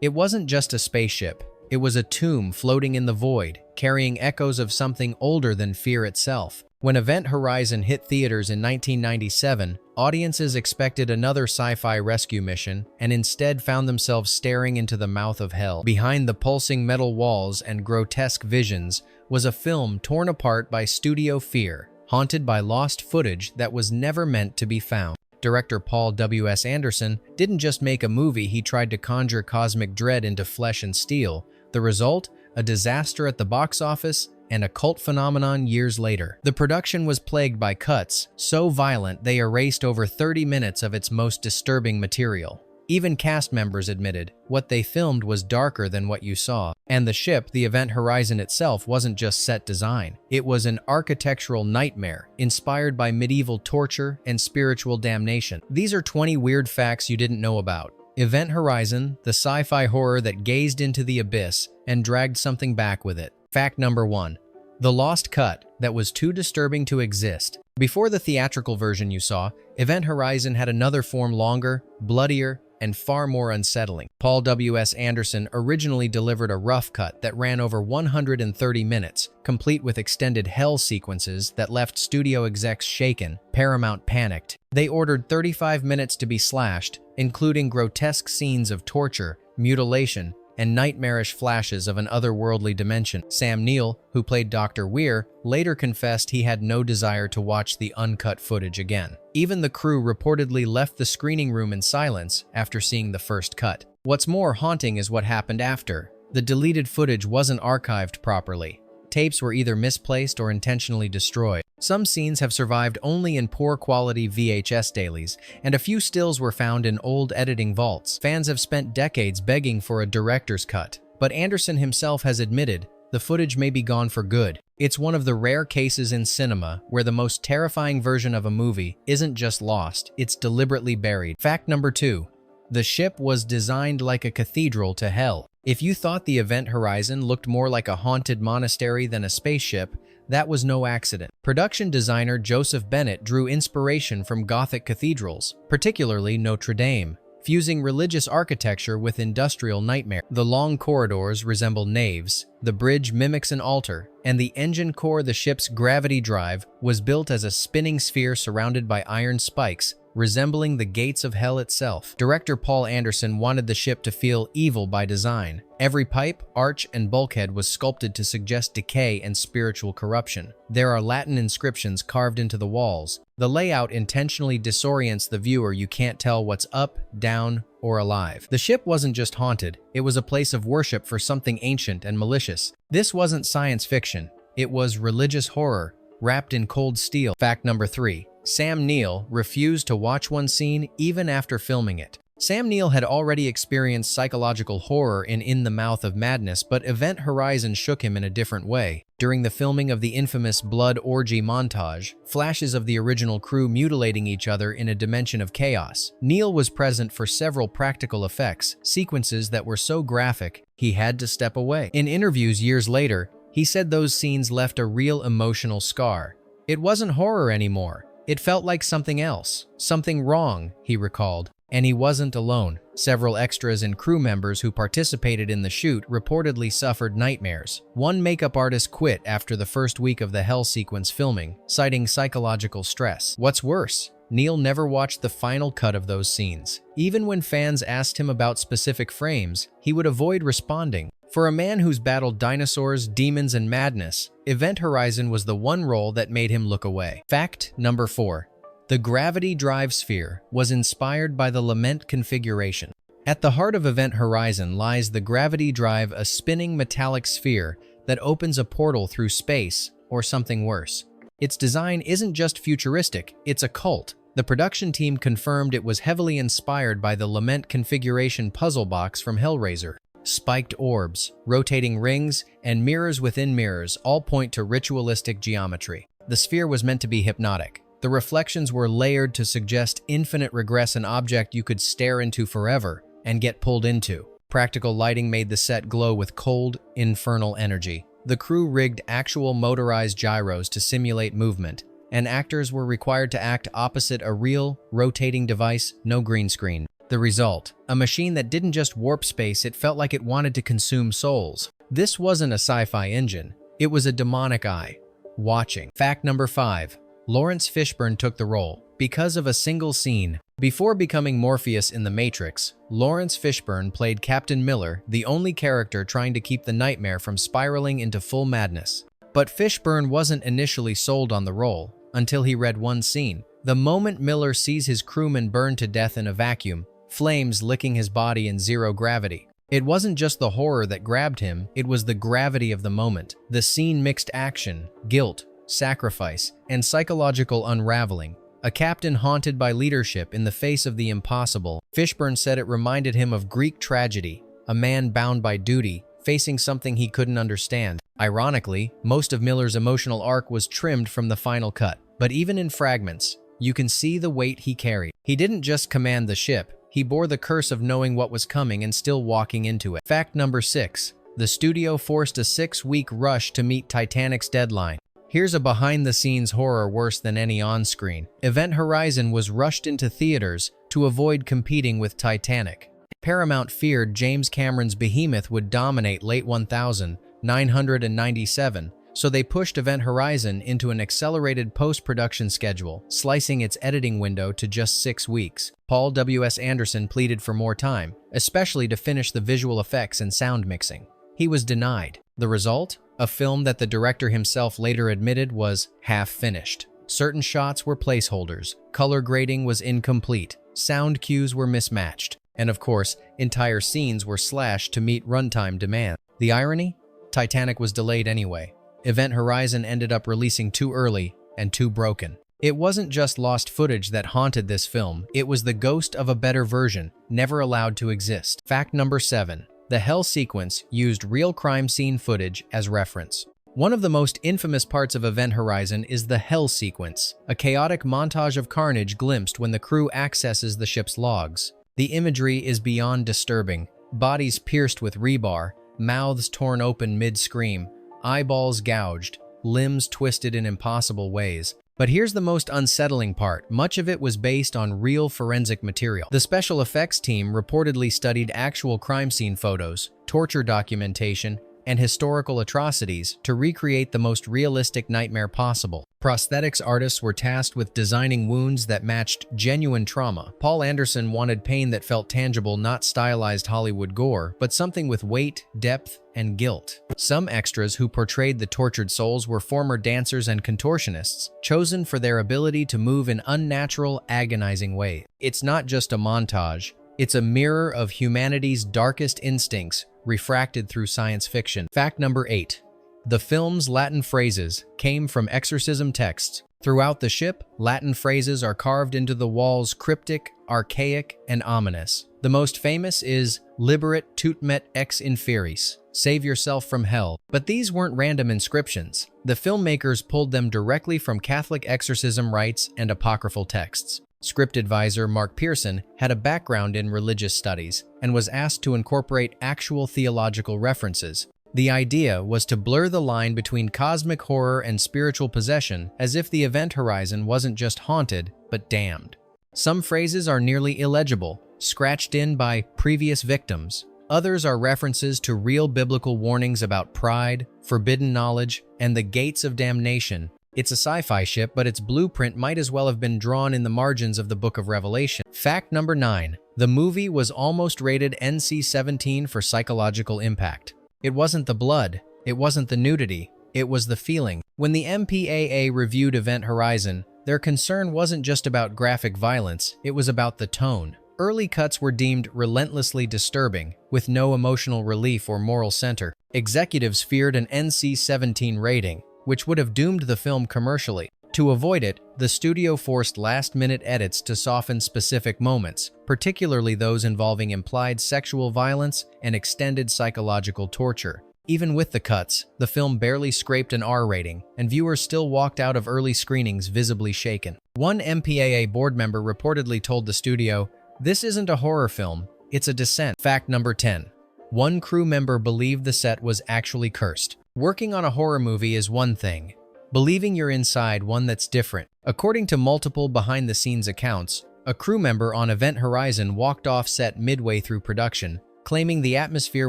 It wasn't just a spaceship. It was a tomb floating in the void, carrying echoes of something older than fear itself. When Event Horizon hit theaters in 1997, audiences expected another sci-fi rescue mission and instead found themselves staring into the mouth of hell. Behind the pulsing metal walls and grotesque visions was a film torn apart by studio fear, haunted by lost footage that was never meant to be found. Director Paul W.S. Anderson didn't just make a movie, he tried to conjure cosmic dread into flesh and steel. The result? A disaster at the box office and a cult phenomenon years later. The production was plagued by cuts so violent they erased over 30 minutes of its most disturbing material. Even cast members admitted what they filmed was darker than what you saw. And the ship, the Event Horizon itself, wasn't just set design. It was an architectural nightmare, inspired by medieval torture and spiritual damnation. These are 20 weird facts you didn't know about. Event Horizon, the sci-fi horror that gazed into the abyss and dragged something back with it. Fact number 1. The lost cut that was too disturbing to exist. Before the theatrical version you saw, Event Horizon had another form, longer, bloodier, and far more unsettling. Paul W.S. Anderson originally delivered a rough cut that ran over 130 minutes, complete with extended hell sequences that left studio execs shaken. Paramount panicked. They ordered 35 minutes to be slashed, including grotesque scenes of torture, mutilation, and nightmarish flashes of an otherworldly dimension. Sam Neill, who played Dr. Weir, later confessed he had no desire to watch the uncut footage again. Even the crew reportedly left the screening room in silence after seeing the first cut. What's more haunting is what happened after. The deleted footage wasn't archived properly. Tapes were either misplaced or intentionally destroyed. Some scenes have survived only in poor quality VHS dailies, and a few stills were found in old editing vaults. Fans have spent decades begging for a director's cut, but Anderson himself has admitted the footage may be gone for good. It's one of the rare cases in cinema where the most terrifying version of a movie isn't just lost, it's deliberately buried. Fact number 2. The ship was designed like a cathedral to hell. If you thought the Event Horizon looked more like a haunted monastery than a spaceship, that was no accident. Production designer Joseph Bennett drew inspiration from Gothic cathedrals, particularly Notre Dame, fusing religious architecture with industrial nightmare. The long corridors resemble naves, the bridge mimics an altar, and the engine core, the ship's gravity drive, was built as a spinning sphere surrounded by iron spikes, resembling the gates of hell itself. Director Paul Anderson wanted the ship to feel evil by design. Every pipe, arch, and bulkhead was sculpted to suggest decay and spiritual corruption. There are Latin inscriptions carved into the walls. The layout intentionally disorients the viewer. You can't tell what's up, down, or alive. The ship wasn't just haunted, it was a place of worship for something ancient and malicious. This wasn't science fiction, it was religious horror, wrapped in cold steel. Fact number 3. Sam Neill refused to watch one scene even after filming it. Sam Neill had already experienced psychological horror in the Mouth of Madness, but Event Horizon shook him in a different way. During the filming of the infamous blood orgy montage, flashes of the original crew mutilating each other in a dimension of chaos, Neill was present for several practical effects, sequences that were so graphic, he had to step away. In interviews years later, he said those scenes left a real emotional scar. It wasn't horror anymore. It felt like something else, something wrong, he recalled. And he wasn't alone. Several extras and crew members who participated in the shoot reportedly suffered nightmares. One makeup artist quit after the first week of the hell sequence filming, citing psychological stress. What's worse, Neill never watched the final cut of those scenes. Even when fans asked him about specific frames, he would avoid responding. For a man who's battled dinosaurs, demons, and madness, Event Horizon was the one role that made him look away. Fact number 4. The gravity drive sphere was inspired by the lament configuration. At the heart of Event Horizon lies the gravity drive, a spinning metallic sphere that opens a portal through space, or something worse. Its design isn't just futuristic, it's a cult. The production team confirmed it was heavily inspired by the lament configuration puzzle box from Hellraiser. Spiked orbs, rotating rings, and mirrors within mirrors all point to ritualistic geometry. The sphere was meant to be hypnotic. The reflections were layered to suggest infinite regress, an object you could stare into forever and get pulled into. Practical lighting made the set glow with cold, infernal energy. The crew rigged actual motorized gyros to simulate movement, and actors were required to act opposite a real, rotating device, no green screen. The result, a machine that didn't just warp space, it felt like it wanted to consume souls. This wasn't a sci-fi engine, it was a demonic eye, watching. Fact number 5. Lawrence Fishburne took the role because of a single scene. Before becoming Morpheus in The Matrix, Lawrence Fishburne played Captain Miller, the only character trying to keep the nightmare from spiraling into full madness. But Fishburne wasn't initially sold on the role until he read one scene. The moment Miller sees his crewman burn to death in a vacuum, flames licking his body in zero gravity. It wasn't just the horror that grabbed him, it was the gravity of the moment. The scene mixed action, guilt, sacrifice, and psychological unraveling. A captain haunted by leadership in the face of the impossible. Fishburne said it reminded him of Greek tragedy, a man bound by duty, facing something he couldn't understand. Ironically, most of Miller's emotional arc was trimmed from the final cut. But even in fragments, you can see the weight he carried. He didn't just command the ship, he bore the curse of knowing what was coming and still walking into it. Fact number 6. The studio forced a 6-week rush to meet Titanic's deadline. Here's a behind-the-scenes horror worse than any on-screen. Event Horizon was rushed into theaters to avoid competing with Titanic. Paramount feared James Cameron's behemoth would dominate late 1997, so they pushed Event Horizon into an accelerated post-production schedule, slicing its editing window to just 6 weeks. Paul W.S. Anderson pleaded for more time, especially to finish the visual effects and sound mixing. He was denied. The result? A film that the director himself later admitted was half-finished. Certain shots were placeholders, color grading was incomplete, sound cues were mismatched, and of course, entire scenes were slashed to meet runtime demand. The irony? Titanic was delayed anyway. Event Horizon ended up releasing too early and too broken. It wasn't just lost footage that haunted this film, it was the ghost of a better version, never allowed to exist. Fact number 7. The hell sequence used real crime scene footage as reference. One of the most infamous parts of Event Horizon is the hell sequence, a chaotic montage of carnage glimpsed when the crew accesses the ship's logs. The imagery is beyond disturbing. Bodies pierced with rebar, mouths torn open mid-scream, eyeballs gouged, limbs twisted in impossible ways. But here's the most unsettling part. Much of it was based on real forensic material. The special effects team reportedly studied actual crime scene photos, torture documentation, and historical atrocities to recreate the most realistic nightmare possible. Prosthetics artists were tasked with designing wounds that matched genuine trauma. Paul Anderson wanted pain that felt tangible, not stylized Hollywood gore, but something with weight, depth, and guilt. Some extras who portrayed the tortured souls were former dancers and contortionists, chosen for their ability to move in unnatural, agonizing ways. It's not just a montage, it's a mirror of humanity's darkest instincts, refracted through science fiction. Fact number 8. The film's Latin phrases came from exorcism texts. Throughout the ship, Latin phrases are carved into the walls, cryptic, archaic, and ominous. The most famous is "Liberat tuut ex inferis," save yourself from hell. But these weren't random inscriptions. The filmmakers pulled them directly from Catholic exorcism rites and apocryphal texts. Script advisor Mark Pearson had a background in religious studies and was asked to incorporate actual theological references. The idea was to blur the line between cosmic horror and spiritual possession, as if the Event Horizon wasn't just haunted, but damned. Some phrases are nearly illegible, scratched in by previous victims. Others are references to real biblical warnings about pride, forbidden knowledge, and the gates of damnation. It's a sci-fi ship, but its blueprint might as well have been drawn in the margins of the Book of Revelation. Fact number 9. The movie was almost rated NC-17 for psychological impact. It wasn't the blood, it wasn't the nudity, it was the feeling. When the MPAA reviewed Event Horizon, their concern wasn't just about graphic violence, it was about the tone. Early cuts were deemed relentlessly disturbing, with no emotional relief or moral center. Executives feared an NC-17 rating, which would have doomed the film commercially. To avoid it, the studio forced last-minute edits to soften specific moments, particularly those involving implied sexual violence and extended psychological torture. Even with the cuts, the film barely scraped an R rating, and viewers still walked out of early screenings visibly shaken. One MPAA board member reportedly told the studio, "This isn't a horror film, it's a descent." Fact number 10. One crew member believed the set was actually cursed. Working on a horror movie is one thing. Believing you're inside one that's different. According to multiple behind-the-scenes accounts, A crew member on Event Horizon walked off set midway through production, claiming the atmosphere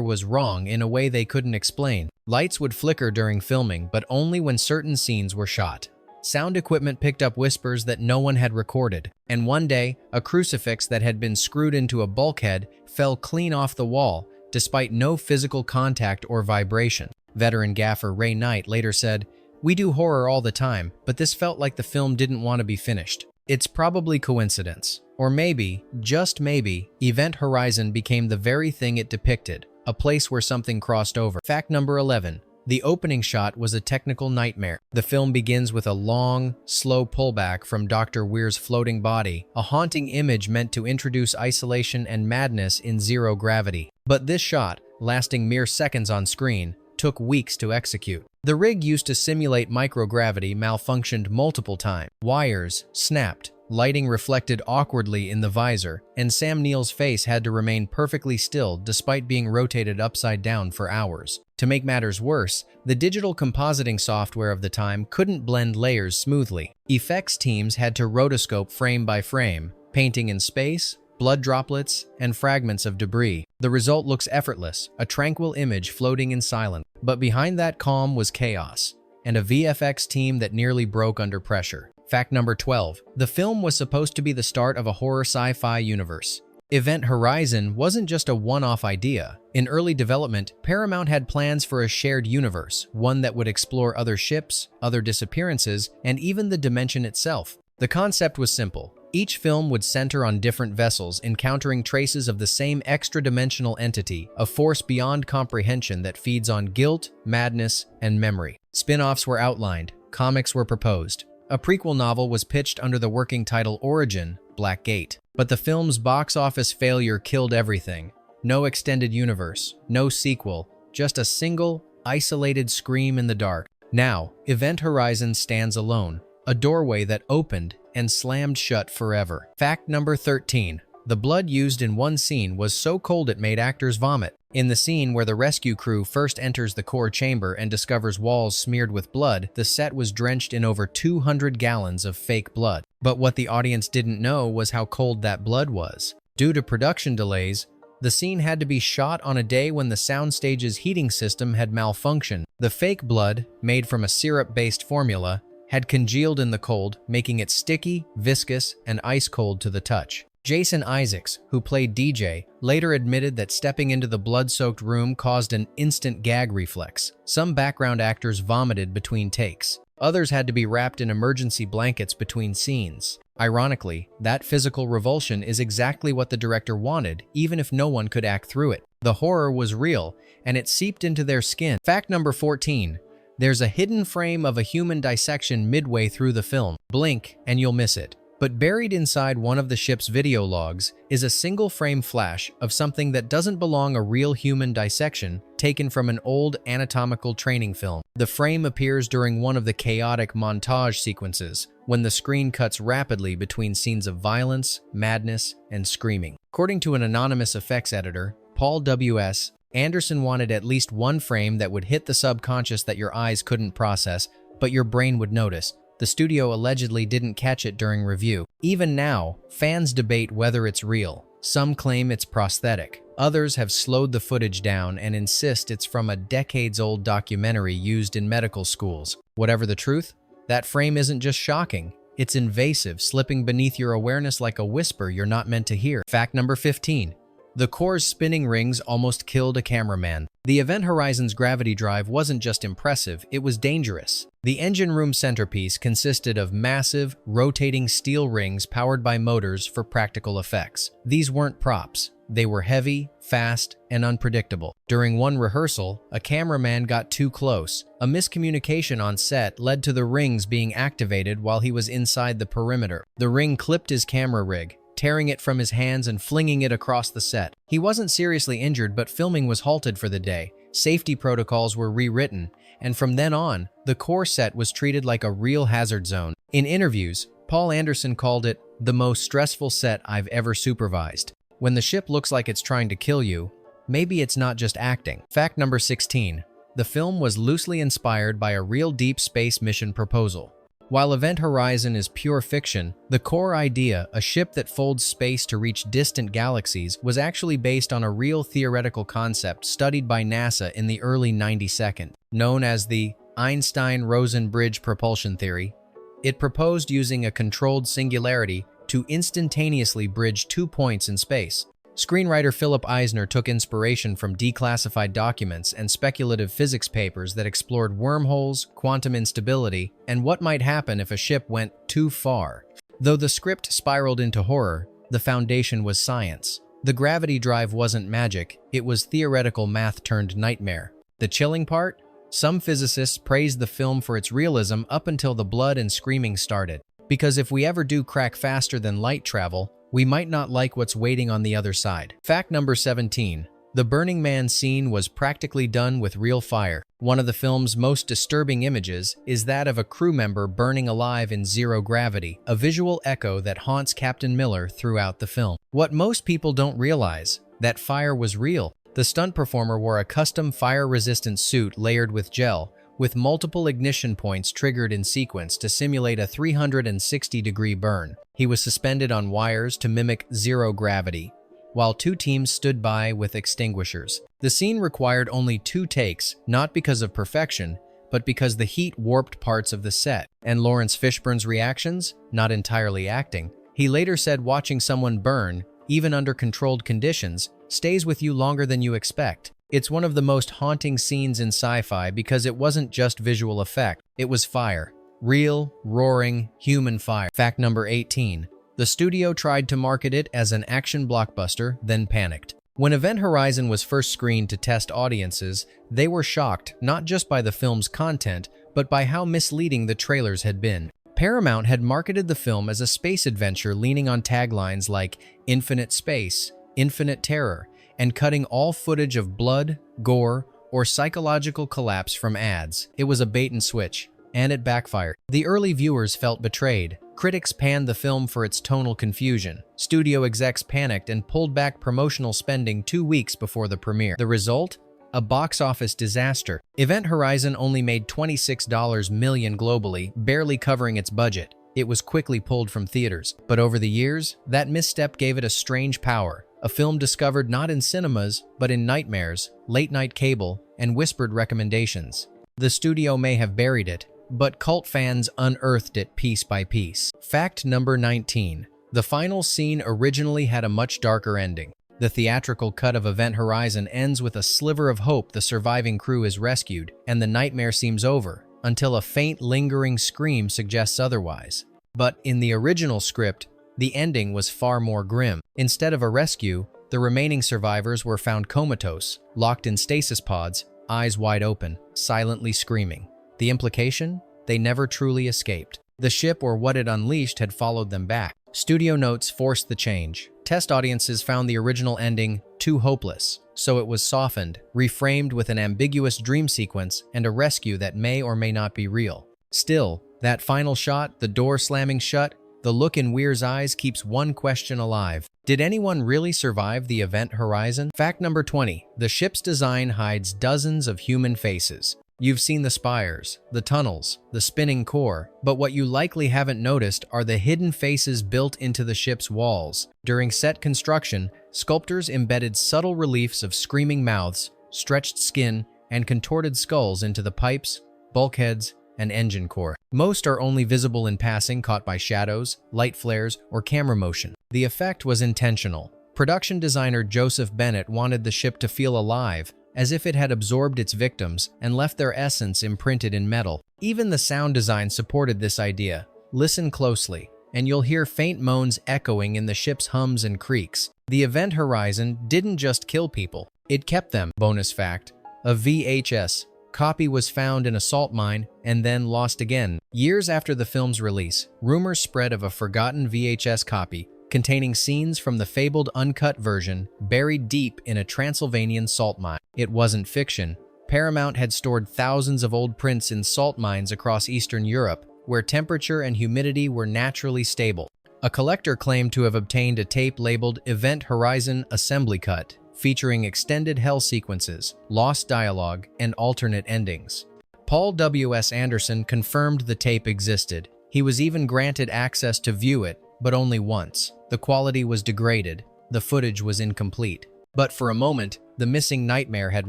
was wrong in a way they couldn't explain. Lights would flicker during filming, but only when certain scenes were shot. Sound equipment picked up whispers that no one had recorded, and one day, a crucifix that had been screwed into a bulkhead fell clean off the wall, despite no physical contact or vibration. Veteran gaffer Ray Knight later said, "We do horror all the time, but this felt like the film didn't want to be finished." It's probably coincidence. Or maybe, just maybe, Event Horizon became the very thing it depicted, a place where something crossed over. Fact number 11. The opening shot was a technical nightmare. The film begins with a long, slow pullback from Dr. Weir's floating body, a haunting image meant to introduce isolation and madness in zero gravity. But this shot, lasting mere seconds on screen, took weeks to execute. The rig used to simulate microgravity malfunctioned multiple times. Wires snapped, lighting reflected awkwardly in the visor, and Sam Neill's face had to remain perfectly still despite being rotated upside down for hours. To make matters worse, the digital compositing software of the time couldn't blend layers smoothly. Effects teams had to rotoscope frame by frame, painting in space, blood droplets, and fragments of debris. The result looks effortless, a tranquil image floating in silence. But behind that calm was chaos, and a VFX team that nearly broke under pressure. Fact number 12. The film was supposed to be the start of a horror sci-fi universe. Event Horizon wasn't just a one-off idea. In early development, Paramount had plans for a shared universe, one that would explore other ships, other disappearances, and even the dimension itself. The concept was simple. Each film would center on different vessels encountering traces of the same extra-dimensional entity, a force beyond comprehension that feeds on guilt, madness, and memory. Spin-offs were outlined, comics were proposed. A prequel novel was pitched under the working title Origin, Black Gate. But the film's box office failure killed everything. No extended universe, no sequel, just a single, isolated scream in the dark. Now, Event Horizon stands alone, a doorway that opened and slammed shut forever. Fact number 13. The blood used in one scene was so cold it made actors vomit. In the scene where the rescue crew first enters the core chamber and discovers walls smeared with blood, the set was drenched in over 200 gallons of fake blood. But what the audience didn't know was how cold that blood was. Due to production delays, the scene had to be shot on a day when the soundstage's heating system had malfunctioned. The fake blood, made from a syrup-based formula, had congealed in the cold, making it sticky, viscous, and ice-cold to the touch. Jason Isaacs, who played DJ, later admitted that stepping into the blood-soaked room caused an instant gag reflex. Some background actors vomited between takes. Others had to be wrapped in emergency blankets between scenes. Ironically, that physical revulsion is exactly what the director wanted, even if no one could act through it. The horror was real, and it seeped into their skin. Fact number 14. There's a hidden frame of a human dissection midway through the film. Blink, and you'll miss it. But buried inside one of the ship's video logs is a single-frame flash of something that doesn't belong a real human dissection taken from an old anatomical training film. The frame appears during one of the chaotic montage sequences, when the screen cuts rapidly between scenes of violence, madness, and screaming. According to an anonymous effects editor, Paul W.S., Anderson wanted at least one frame that would hit the subconscious that your eyes couldn't process, but your brain would notice. The studio allegedly didn't catch it during review. Even now, fans debate whether it's real. Some claim it's prosthetic. Others have slowed the footage down and insist it's from a decades-old documentary used in medical schools. Whatever the truth, that frame isn't just shocking. It's invasive, slipping beneath your awareness like a whisper you're not meant to hear. Fact number 15. The core's spinning rings almost killed a cameraman. The Event Horizon's gravity drive wasn't just impressive, it was dangerous. The engine room centerpiece consisted of massive, rotating steel rings powered by motors for practical effects. These weren't props. They were heavy, fast, and unpredictable. During one rehearsal, a cameraman got too close. A miscommunication on set led to the rings being activated while he was inside the perimeter. The ring clipped his camera rig, tearing it from his hands and flinging it across the set. He wasn't seriously injured, but filming was halted for the day. Safety protocols were rewritten, and from then on, the core set was treated like a real hazard zone. In interviews, Paul Anderson called it the most stressful set I've ever supervised. When the ship looks like it's trying to kill you, maybe it's not just acting. Fact number 16. The film was loosely inspired by a real deep space mission proposal. While Event Horizon is pure fiction, the core idea, a ship that folds space to reach distant galaxies, was actually based on a real theoretical concept studied by NASA in the early 92nd, known as the Einstein-Rosen bridge propulsion theory. It proposed using a controlled singularity to instantaneously bridge 2 points in space. Screenwriter Philip Eisner took inspiration from declassified documents and speculative physics papers that explored wormholes, quantum instability, and what might happen if a ship went too far. Though the script spiraled into horror, the foundation was science. The gravity drive wasn't magic, it was theoretical math turned nightmare. The chilling part? Some physicists praised the film for its realism up until the blood and screaming started. Because if we ever do crack faster than light travel, we might not like what's waiting on the other side. Fact number 17. The Burning Man scene was practically done with real fire. One of the film's most disturbing images is that of a crew member burning alive in zero gravity, a visual echo that haunts Captain Miller throughout the film. What most people don't realize, that fire was real. The stunt performer wore a custom fire-resistant suit layered with gel, with multiple ignition points triggered in sequence to simulate a 360-degree burn. He was suspended on wires to mimic zero gravity, while 2 teams stood by with extinguishers. The scene required only 2 takes, not because of perfection, but because the heat warped parts of the set. And Lawrence Fishburne's reactions? Not entirely acting. He later said watching someone burn, even under controlled conditions, stays with you longer than you expect. It's one of the most haunting scenes in sci-fi because it wasn't just visual effect, it was fire. Real, roaring, human fire. Fact number 18. The studio tried to market it as an action blockbuster, then panicked. When Event Horizon was first screened to test audiences, they were shocked not just by the film's content, but by how misleading the trailers had been. Paramount had marketed the film as a space adventure leaning on taglines like infinite space, infinite terror, and cutting all footage of blood, gore, or psychological collapse from ads. It was a bait and switch, and it backfired. The early viewers felt betrayed. Critics panned the film for its tonal confusion. Studio execs panicked and pulled back promotional spending 2 weeks before the premiere. The result? A box office disaster. Event Horizon only made $26 million globally, barely covering its budget. It was quickly pulled from theaters. But over the years, that misstep gave it a strange power. A film discovered not in cinemas, but in nightmares, late-night cable, and whispered recommendations. The studio may have buried it, but cult fans unearthed it piece by piece. Fact number 19. The final scene originally had a much darker ending. The theatrical cut of Event Horizon ends with a sliver of hope the surviving crew is rescued, and the nightmare seems over, until a faint, lingering scream suggests otherwise. But in the original script, the ending was far more grim. Instead of a rescue, the remaining survivors were found comatose, locked in stasis pods, eyes wide open, silently screaming. The implication? They never truly escaped. The ship or what it unleashed had followed them back. Studio notes forced the change. Test audiences found the original ending too hopeless, so it was softened, reframed with an ambiguous dream sequence and a rescue that may or may not be real. Still, that final shot, the door slamming shut, the look in Weir's eyes keeps one question alive. Did anyone really survive the Event Horizon? Fact number 20. The ship's design hides dozens of human faces. You've seen the spires, the tunnels, the spinning core, but what you likely haven't noticed are the hidden faces built into the ship's walls. During set construction, sculptors embedded subtle reliefs of screaming mouths, stretched skin, and contorted skulls into the pipes, bulkheads, and engine core. Most are only visible in passing, caught by shadows, light flares, or camera motion. The effect was intentional. Production designer Joseph Bennett wanted the ship to feel alive, as if it had absorbed its victims and left their essence imprinted in metal. Even the sound design supported this idea. Listen closely, and you'll hear faint moans echoing in the ship's hums and creaks. The Event Horizon didn't just kill people, it kept them. Bonus fact, a VHS copy was found in a salt mine and then lost again. Years after the film's release, rumors spread of a forgotten VHS copy containing scenes from the fabled uncut version buried deep in a Transylvanian salt mine. It wasn't fiction. Paramount had stored thousands of old prints in salt mines across Eastern Europe, where temperature and humidity were naturally stable. A collector claimed to have obtained a tape labeled Event Horizon Assembly Cut, featuring extended hell sequences, lost dialogue, and alternate endings. Paul W.S. Anderson confirmed the tape existed. He was even granted access to view it, but only once. The quality was degraded. The footage was incomplete. But for a moment, the missing nightmare had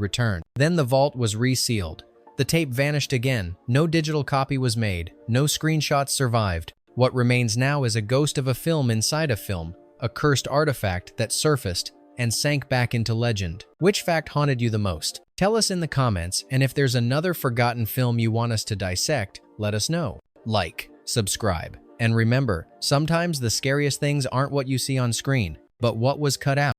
returned. Then the vault was resealed. The tape vanished again. No digital copy was made. No screenshots survived. What remains now is a ghost of a film inside a film, a cursed artifact that surfaced and sank back into legend. Which fact haunted you the most? Tell us in the comments, and if there's another forgotten film you want us to dissect, let us know. Like, subscribe, and remember, sometimes the scariest things aren't what you see on screen, but what was cut out.